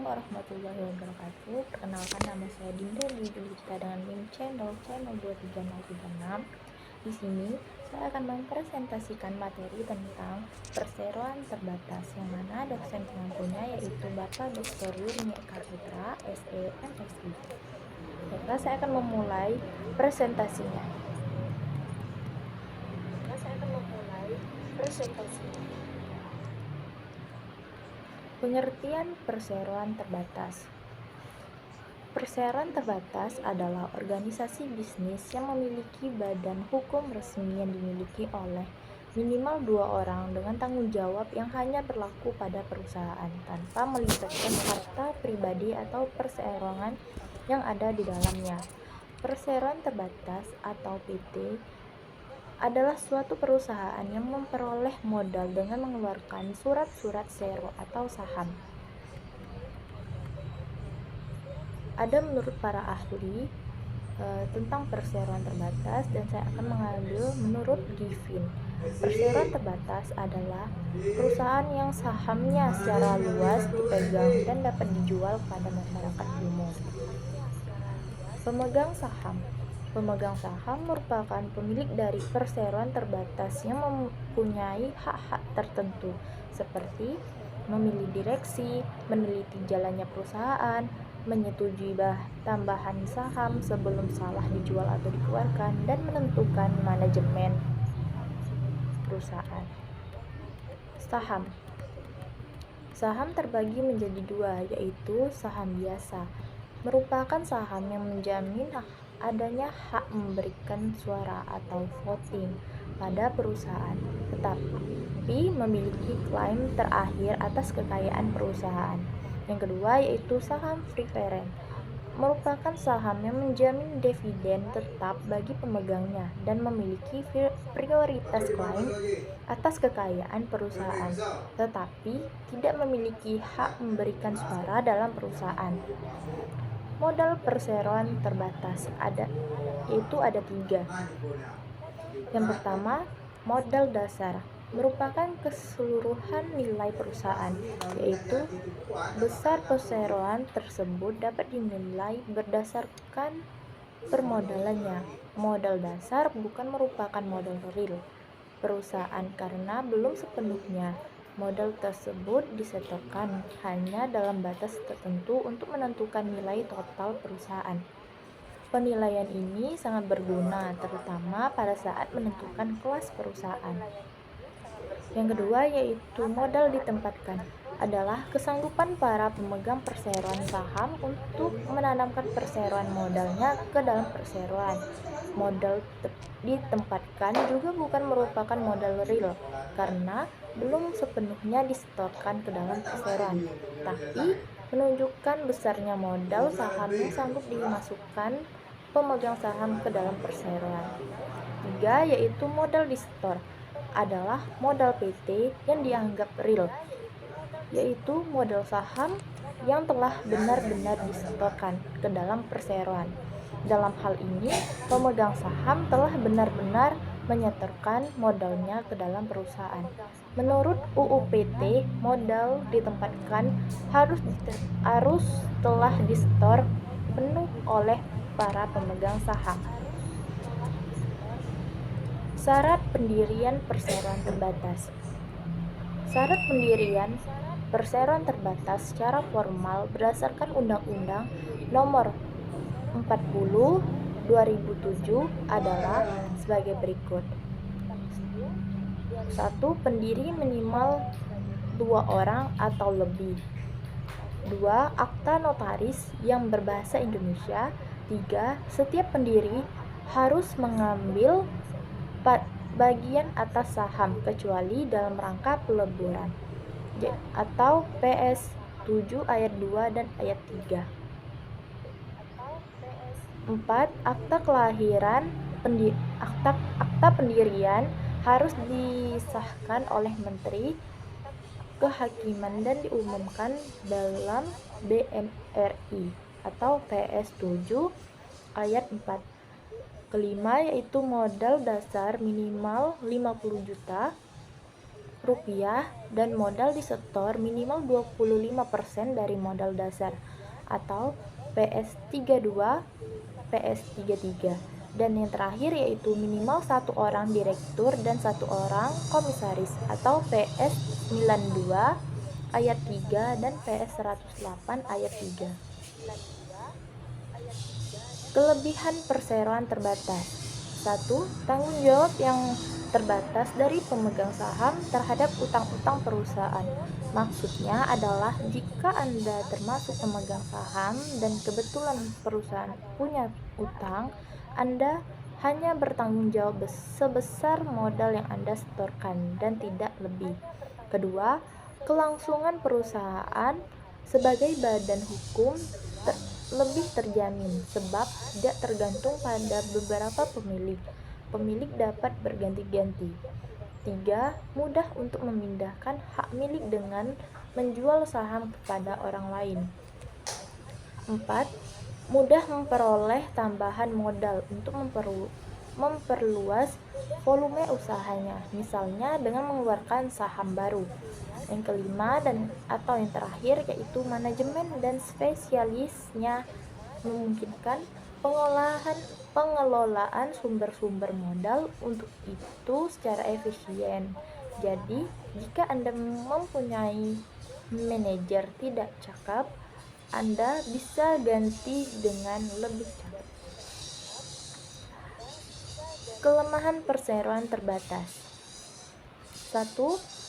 warahmatullahi wabarakatuh. Perkenalkan, nama saya Dinda Dwi dengan NIM channel 23036. Di sini saya akan mempresentasikan materi tentang perseroan terbatas, yang mana dosen pengampunya yaitu Bapak Dr. Yurni Eka Putra, SE, MSI. Baiklah, saya akan memulai presentasinya. Pengertian perseroan terbatas. Perseroan terbatas adalah organisasi bisnis yang memiliki badan hukum resmi yang dimiliki oleh minimal 2 orang dengan tanggung jawab yang hanya berlaku pada perusahaan tanpa melibatkan harta pribadi atau perseroan yang ada di dalamnya. Perseroan terbatas atau PT adalah suatu perusahaan yang memperoleh modal dengan mengeluarkan surat-surat sero atau saham. Ada menurut para ahli tentang perseroan terbatas, dan saya akan mengambil menurut Givin. Perseroan terbatas adalah perusahaan yang sahamnya secara luas dipegang dan dapat dijual kepada masyarakat umum. Pemegang saham merupakan pemilik dari perseroan terbatas yang mempunyai hak-hak tertentu seperti memilih direksi, meneliti jalannya perusahaan, menyetujui tambahan saham sebelum salah dijual atau dikeluarkan, dan menentukan manajemen perusahaan. Saham terbagi menjadi dua, yaitu saham biasa, merupakan saham yang menjamin adanya hak memberikan suara atau voting pada perusahaan, tetapi memiliki klaim terakhir atas kekayaan perusahaan. Yang kedua yaitu saham preferen, merupakan saham yang menjamin dividen tetap bagi pemegangnya dan memiliki prioritas klaim atas kekayaan perusahaan, tetapi tidak memiliki hak memberikan suara dalam perusahaan. Modal perseroan terbatas ada 3. Yang pertama, modal dasar, merupakan keseluruhan nilai perusahaan, yaitu besar perseroan tersebut dapat dinilai berdasarkan permodalannya. Modal dasar bukan merupakan modal real perusahaan karena belum sepenuhnya modal tersebut disetorkan, hanya dalam batas tertentu untuk menentukan nilai total perusahaan. Penilaian ini sangat berguna, terutama pada saat menentukan kelas perusahaan. Yang kedua yaitu modal ditempatkan, adalah kesanggupan para pemegang perseroan saham untuk menanamkan perseroan modalnya ke dalam perseroan. Modal ditempatkan juga bukan merupakan modal real karena belum sepenuhnya disetorkan ke dalam perseroan, tapi menunjukkan besarnya modal saham yang sanggup dimasukkan pemegang saham ke dalam perseroan. 3 yaitu modal disetor, adalah modal PT yang dianggap real, yaitu modal saham yang telah benar-benar disetorkan ke dalam perseroan. Dalam hal ini, pemegang saham telah benar-benar menyetorkan modalnya ke dalam perusahaan. Menurut UU PT, modal ditempatkan harus telah disetor penuh oleh para pemegang saham. Syarat pendirian perseroan terbatas. Syarat pendirian perseroan terbatas secara formal berdasarkan Undang-Undang Nomor 40 2007 adalah sebagai berikut. 1. Pendiri minimal 2 orang atau lebih. 2. Akta notaris yang berbahasa Indonesia. 3. Setiap pendiri harus mengambil bagian atas saham kecuali dalam rangka peleburan atau PS 7 ayat 2 dan ayat 3. 4. Akta kelahiran akta pendirian harus disahkan oleh Menteri Kehakiman dan diumumkan dalam BMRI atau PS 7 ayat 4. Kelima yaitu modal dasar minimal 50 juta rupiah dan modal disetor minimal 25% dari modal dasar atau PS32, PS33. Dan yang terakhir yaitu minimal satu orang direktur dan satu orang komisaris atau PS92 ayat 3 dan PS108 ayat 3. Kelebihan perseroan terbatas. 1. Tanggung jawab yang terbatas dari pemegang saham terhadap utang-utang perusahaan. Maksudnya adalah jika Anda termasuk pemegang saham dan kebetulan perusahaan punya utang, Anda hanya bertanggung jawab sebesar modal yang Anda setorkan dan tidak lebih. Kedua, kelangsungan perusahaan sebagai badan hukum lebih terjamin sebab tidak tergantung pada beberapa pemilik. Pemilik dapat berganti-ganti. 3. Mudah untuk memindahkan hak milik dengan menjual saham kepada orang lain. 4. Mudah memperoleh tambahan modal untuk memperluas volume usahanya, misalnya dengan mengeluarkan saham baru. Yang kelima atau yang terakhir yaitu manajemen dan spesialisnya memungkinkan pengelolaan sumber-sumber modal untuk itu secara efisien. Jadi, jika Anda mempunyai manajer tidak cakap, Anda bisa ganti dengan lebih cakap. Kelemahan perseroan terbatas. 1.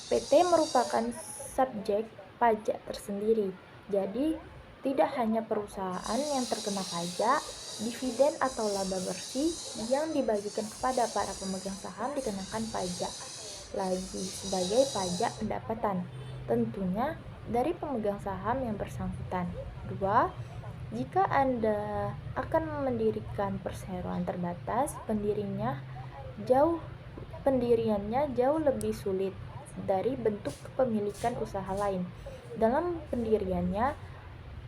PT merupakan subjek pajak tersendiri. Jadi, tidak hanya perusahaan yang terkena pajak, dividen atau laba bersih yang dibagikan kepada para pemegang saham dikenakan pajak lagi sebagai pajak pendapatan, tentunya dari pemegang saham yang bersangkutan. 2. Jika Anda akan mendirikan perseroan terbatas, pendiriannya jauh lebih sulit dari bentuk kepemilikan usaha lain. Dalam pendiriannya,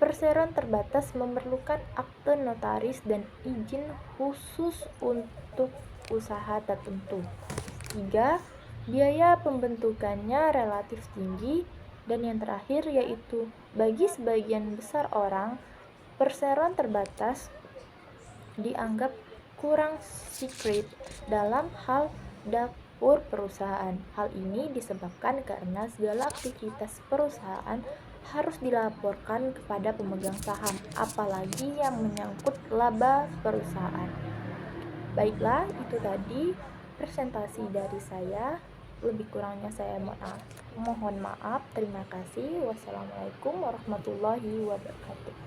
perseroan terbatas memerlukan akte notaris dan izin khusus untuk usaha tertentu. 3. Biaya pembentukannya relatif tinggi. Dan yang terakhir yaitu bagi sebagian besar orang, perseroan terbatas dianggap kurang secret dalam hal dapur perusahaan. Hal ini disebabkan karena segala aktivitas perusahaan harus dilaporkan kepada pemegang saham, apalagi yang menyangkut laba perusahaan. Baiklah, itu tadi presentasi dari saya. Lebih kurangnya saya mohon maaf. Terima kasih. Wassalamualaikum warahmatullahi wabarakatuh.